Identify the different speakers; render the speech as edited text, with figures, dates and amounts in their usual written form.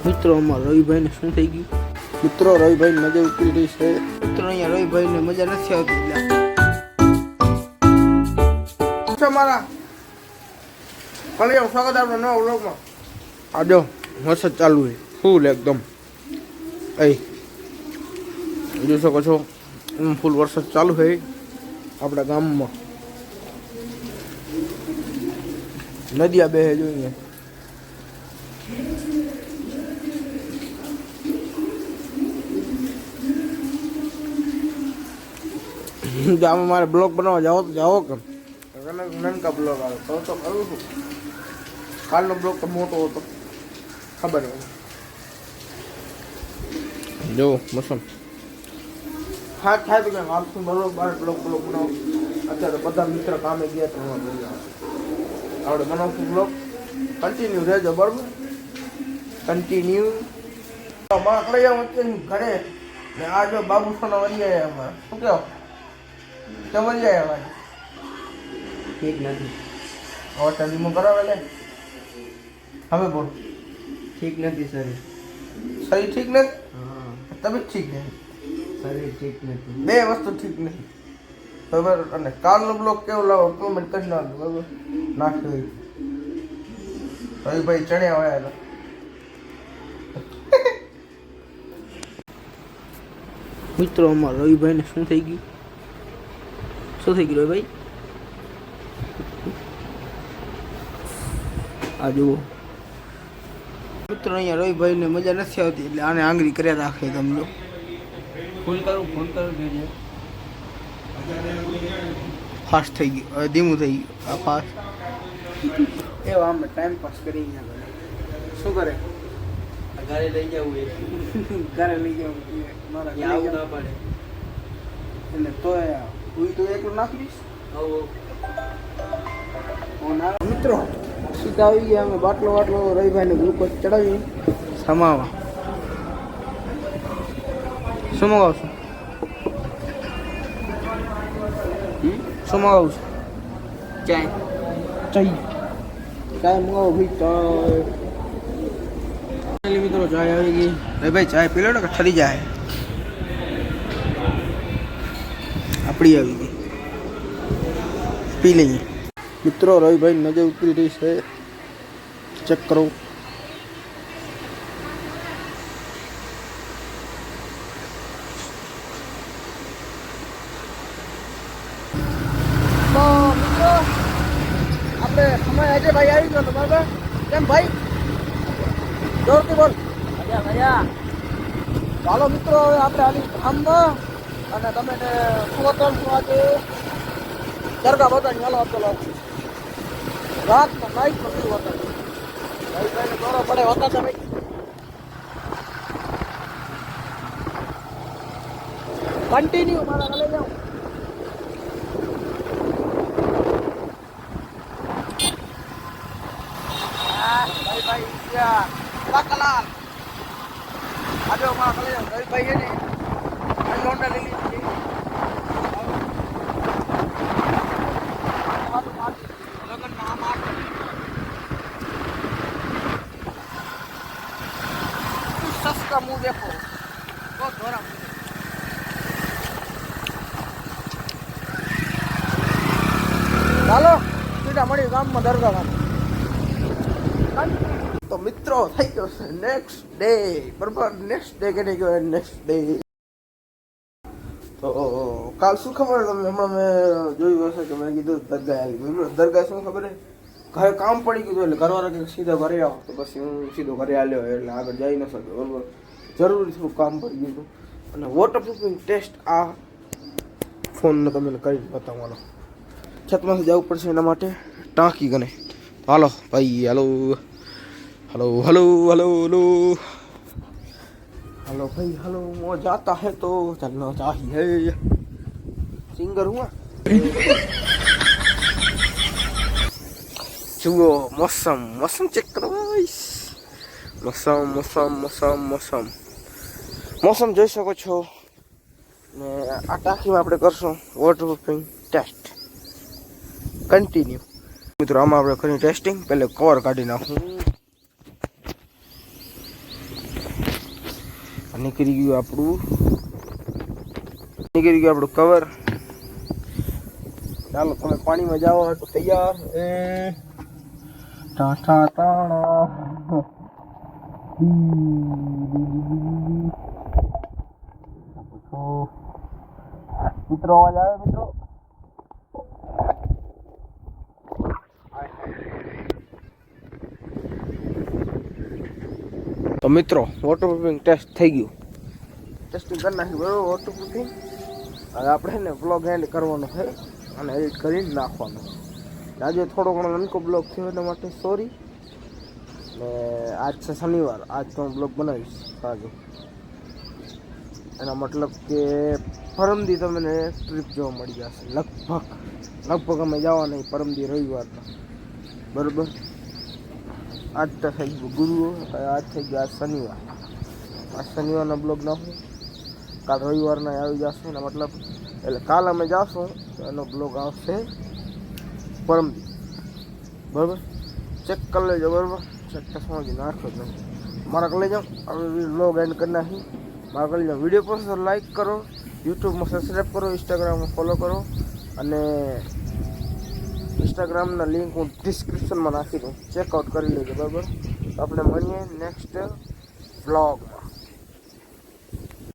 Speaker 1: મિત્રો અમારા રવિભાઈ ને શું થઈ ગયું? મિત્રો રવિભાઈ મજા ઉતરી રહી છે. મિત્રો અહીંયા રવિભાઈ ને મજા નથી આવતી. મારા કલ્યાણ સ્વાગત આપણા નવા વ્લોગમાં. આજો વરસાદ ચાલુ છે ફૂલ એકદમ. જોઈ શકો છો ફૂલ વરસાદ ચાલુ છે આપણા ગામમાં. નદીયા બે જોઈએ આમાં મારે બ્લોગ બનાવવા જાઓ તો જાઓ કેમ નનકા બ્લોગ આવે તો કરું છું. કાલનો બ્લોગ તો મોટો હતો ખબર જો મોસમ હા થાય તો કેમ આપશું બરોબર બ્લોગ બનાવો. અત્યારે બધા મિત્ર કામે ગયા તો આપણે બનાવશું બ્લોગ. કન્ટિન્યુ રહેજો બરાબર. કન્ટિન્યુ ઘરે ને આ જો બાબુ સોના વળી આવ્યા અમારે શું કહો તો વળી આવ્યા ભાઈ ઠીક નથી હવે ઠંડીમાં કરાવે લે હવે બોલ ઠીક નથી શરીર ઠીક નથી તબિયત ઠીક નથી શરીર ઠીક નથી બે વસ્તુ ઠીક નથી બરાબર. અને કાલનો બ્લોગ કેવો લાવો કોમેન્ટ કરી નાખજો બરાબર. નાખ્યો રવિભાઈ ચણ્યા વાયા હતા. મિત્રો અમારા રવિભાઈ ને શું થઈ ગયું? શું થઈ ગયું રવિભાઈ? આ જુઓ મિત્રો અહીંયા રવિભાઈ ને મજા નથી આવતી એટલે આને આંગળી કર્યા રાખે તમને. ફોન કરું ફાસ્ટ થઈ ગયું હવે ધીમું થઈ ગયું. આ ફાસ્ટ એવા અમે ટાઈમ પાસ કરી શું કરે ઘરે લઈ જવું ઘરે લઈ જવું મારા આવું ના પડે એટલે તો હું તો એકલું નાખીશ. મિત્રો સીધા આવી ગયા અમે બાટલો રવિભાઈને ગ્લુકોઝ ચડાવી સમાવા. શું મગાવશું? શું મગાવું છું? ચાય મંગાવો ભાઈ. ચાય મિત્રો ચાય આવી ગઈ. ભાઈ ચાય પી લો ને કે ઠરી જાય. આપણી આવી ગઈ પી લઈએ. મિત્રો રવિભાઈ નજર ઉતરી રહી છે ચેક કરો. આપણે સમય આજે ભાઈ આવી ગયો બરાબર. કેમ ભાઈ જોરથી બોલ. ચાલો મિત્રો હવે આપણે આવી ગામમાં અને તમે શું શું આજે દરગાહ બતાવી ચાલો આપેલો રાતમાં નાઈટમાં શું બતાવી ભાઈ દોરો પડે હોતા તમે કન્ટિન્યુ મારા લઈ જાઓ. કલાલ આજે ભાઈ એને લોન્ડા લઈ લીધી. સસ્તા મુંહ દેખો બહુ ધોરા. ચાલો સીધા મળી ગામમાં દરગાહ. તો મિત્રો થઈ ગયો છે નેક્સ્ટ ડે બરાબર. નેક્સ્ટ ડે કે નહીં કહેવાય નેક્સ્ટ ડે. તો કાલ શું ખબર તમને હમણાં મેં જોયું હશે કે મેં કીધું દરગાહ આવી બરાબર. દરગાહ શું ખબર છે ઘરે કામ પડી ગયું એટલે ઘરવાળા કે સીધા ઘરે આવો તો પછી હું સીધો ઘરે આવ્યો એટલે આગળ જઈ ન શક્યો બરાબર. જરૂરી થોડું કામ પડી ગયું હતું અને વોટરપ્રૂફિંગ ટેસ્ટ આ ફોનને તમને કરી બતાવવાનો. છતમાંથી જવું પડશે એના માટે ટાંકી ગણે. હાલો ભાઈ હાલો हेलो हेलो हेलो हेलो हेलो भाई हेलो वो जाता है तो चलना चाहिए. सिंगर हुआ चुगो मौसम मौसम चेक करो मौसम मौसम मौसम मौसम मौसम જોઈ શકો છો ને આ ટાંકીમાં આપણે કરશું વોટરપ્રૂફિંગ ટેસ્ટ. કન્ટિન્યુ મિત્રો આમાં આપણે કરી ટેસ્ટિંગ, પહેલે કવર કાઢી નાખું. નીકળી ગયું આપણું કવર. ચાલો તમે પાણીમાં જાઓ તો તૈયાર. ટાટા તાણા મિત્રો અવાજ આવે મિત્રો? તો મિત્રો વોટરપ્રૂફિંગ ટેસ્ટ થઈ ગયું. ટેસ્ટિંગ કરી નાખ્યું બરાબર વોટરપ્રૂફિંગ. હવે આપણે ને બ્લોગ એન્ડ કરવાનો છે અને એડિટ કરીને નાખવાનો. આજે થોડો ઘણો નાનકો બ્લોગ થયો એના માટે સોરી. ને આજ છે શનિવાર, આજ તો હું બ્લોગ બનાવીશ સાંજે. એના મતલબ કે પરમદી તમને ટ્રીપ જોવા મળી જશે લગભગ અમે જવા નહીં પરમદી રવિવારના બરાબર. આજ તો થઈ ગયું ગુરુ, આજ થઈ ગયો આજ શનિવાર. આજ શનિવારના બ્લોગ નાખું, કાલ રવિવારના આવી જશે. એના મતલબ એટલે કાલ અમે જાશું તો એનો બ્લોગ આવશે પરમદી બરાબર. ચેક કરી લેજો બરાબર. ચેક તો સમજી નાખ્યો જ નહીં મારા કરી લેજો. હવે બ્લોગ એન્ડ કરી નાખી મારા કરી લેજો. વિડીયો પસંદ તો લાઈક કરો, યુટ્યુબમાં સબસ્ક્રાઈબ કરો, ઇન્સ્ટાગ્રામમાં ફોલો કરો અને ઇન્સ્ટાગ્રામના લિંક હું ડિસ્ક્રિપ્શનમાં નાખી દઉં, ચેકઆઉટ કરી લેજો બરાબર. આપણે મળીએ નેક્સ્ટ વ્લોગમાં.